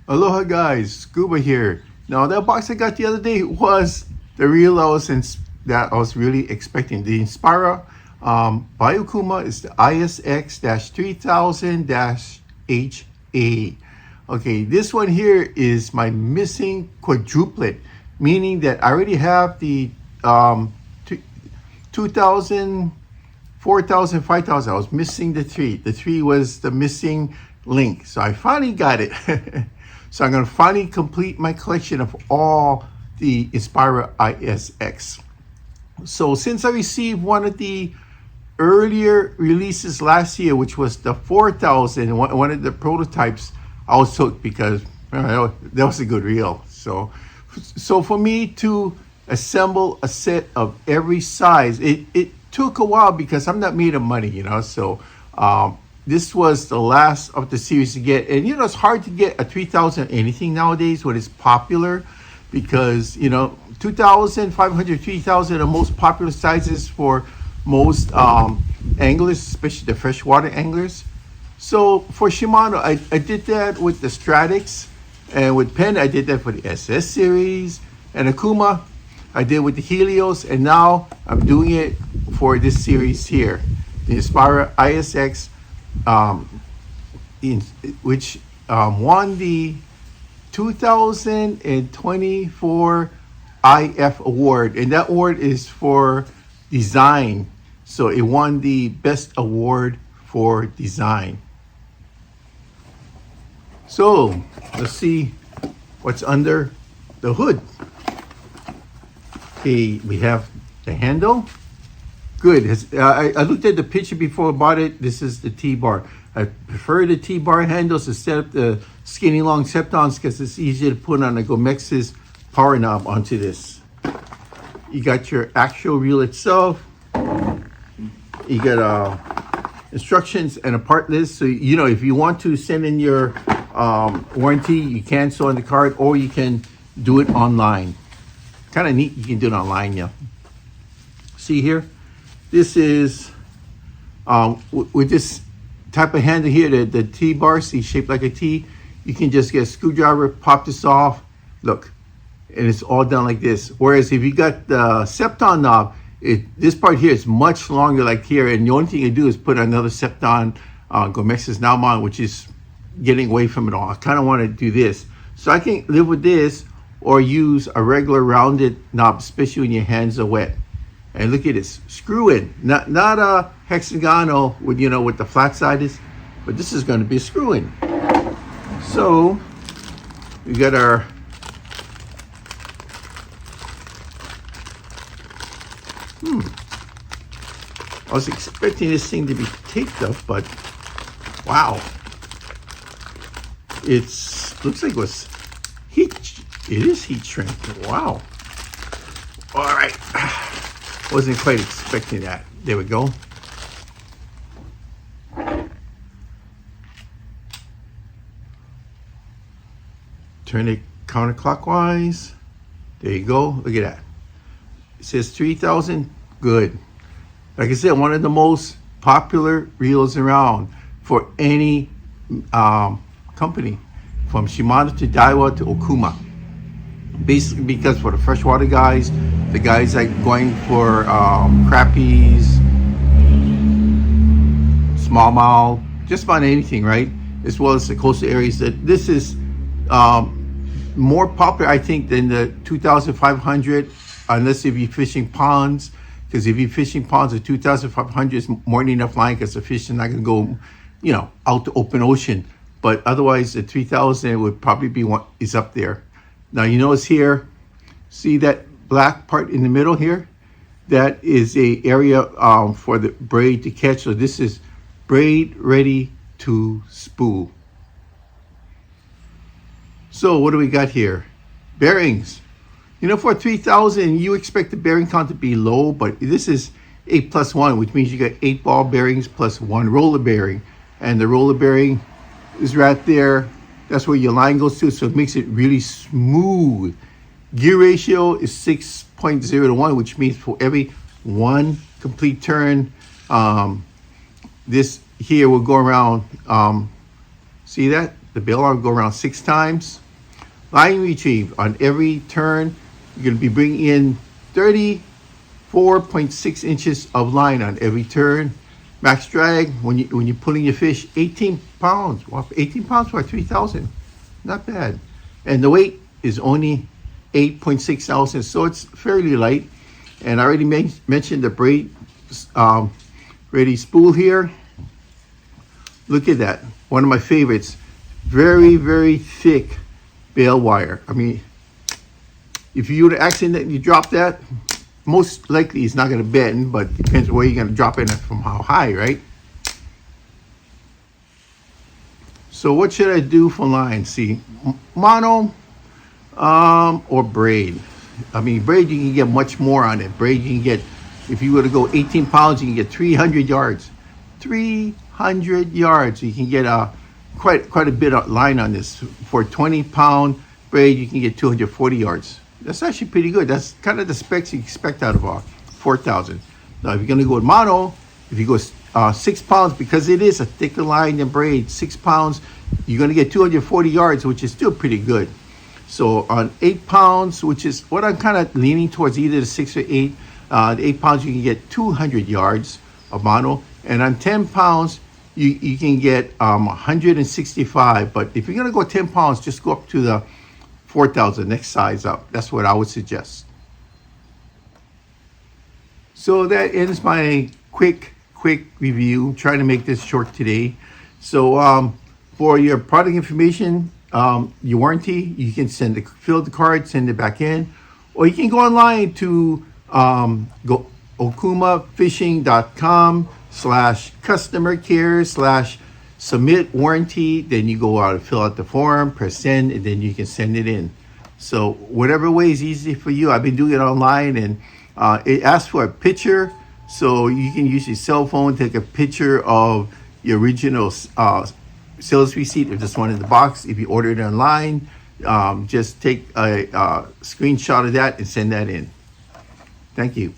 Aloha guys, Scuba here. Now that box I got the other day was the reel that I was really expecting. The Inspira by Okuma is the ISX-3000HA. Okay, this one here is my missing quadruplet, meaning that I already have the 2000, 4000, 5000. I was missing the three. The three was the missing link. So I finally got it. So I'm going to finally complete my collection of all the Inspira ISX. So since I received one of the earlier releases last year, which was the 4000, one of the prototypes, I was hooked because that was a good reel. So for me to assemble a set of every size, it took a while because I'm not made of money, you know. So this was the last of the series to get, and you know it's hard to get a 3000 anything nowadays when it's popular, because you know 2500, 3000 are most popular sizes for most anglers, especially the freshwater anglers. So for Shimano, I did that with the Stradics, and with Penn I did that for the SS series, and Okuma I did with the Helios, and now I'm doing it for this series here, the Inspira ISX, which won the 2024 IF award, and that award is for design. So it won the best award for design. So let's see what's under the hood. Okay, we have the handle. Good. I looked at the picture before I bought it. This is the T-bar. I prefer the T-bar handles instead of the skinny long Septons because it's easier to put on a Gomex's power knob onto this. You got your actual reel itself. You got instructions and a part list. So, you know, if you want to send in your warranty, you can so on the card, or you can do it online. Kind of neat, you can do it online, yeah. See here? This is, with this type of handle here, the T-bar, see, shaped like a T, you can just get a screwdriver, pop this off, look, and it's all done like this. Whereas if you got the Septon knob, this part here is much longer like here, and the only thing you do is put another Septon Gomex's knob on, which is getting away from it all. I kind of want to do this. So I can live with this, or use a regular rounded knob, especially when your hands are wet. And look at this, screw in, not a hexagonal with, you know, what the flat side is, but this is going to be a screw in. So we got our I was expecting this thing to be taped up, but wow, looks like it was heat. It is heat shrink. Wow. All right. Wasn't quite expecting that. There we go. Turn it counterclockwise. There you go. Look at that. It says 3000. Good. Like I said, one of the most popular reels around for any company, from Shimano to Daiwa to Okuma. Basically because for the freshwater guys, the guys like going for crappies, smallmouth, just about anything, right? As well as the coastal areas, that this is more popular, I think, than the 2500, unless if you're fishing ponds. Because if you're fishing ponds, the 2500 is more than enough line because the fish is not going to go, you know, out to open ocean. But otherwise, the 3000 would probably be one is up there. Now you notice here, see that black part in the middle here? That is a area for the braid to catch. So this is braid ready to spool. So what do we got here? Bearings. You know, for 3000, you expect the bearing count to be low, but this is 8+1, which means you got 8 ball bearings plus 1 roller bearing. And the roller bearing is right there. That's where your line goes to, so it makes it really smooth. Gear ratio is 6.0 to 1, which means for every 1 complete turn, this here will go around, see that? The bail arm go around 6 times. Line retrieve on every turn. You're going to be bringing in 34.6 inches of line on every turn. Max drag when you're pulling your fish, 18 pounds. Wow, 18 pounds for 3,000. Not bad. And the weight is only 8.6 ounces, so it's fairly light. And I already mentioned the braid ready spool here. Look at that. One of my favorites. Very, very thick bail wire. I mean, if you would accidentally drop that, most likely it's not going to bend, but it depends where you're going to drop it from how high, right? So what should I do for line? See, mono or braid. I mean, braid, you can get much more on it. Braid, you can get, if you were to go 18 pounds, you can get 300 yards. 300 yards. You can get quite a bit of line on this. For 20-pound braid, you can get 240 yards. That's actually pretty good. That's kind of the specs you expect out of 4,000. Now, if you're going to go with mono, if you go 6 pounds, because it is a thicker line than braid, 6 pounds, you're going to get 240 yards, which is still pretty good. So on 8 pounds, which is what I'm kind of leaning towards, either the 6 or 8, the 8 pounds, you can get 200 yards of mono. And on 10 pounds, you can get 165. But if you're going to go 10 pounds, just go up to the 4,000, next size up. That's what I would suggest. So that ends my quick review. I'm trying to make this short today. So for your product information, your warranty, you can fill the card, send it back in, or you can go online to go okumafishing.com/customer care/submit warranty. Then you go out and fill out the form, press send, and then you can send it in. So whatever way is easy for you. I've been doing it online, and it asks for a picture, so you can use your cell phone, take a picture of your original sales receipt, or just one in the box. If you order it online, just take a screenshot of that and send that in. Thank you.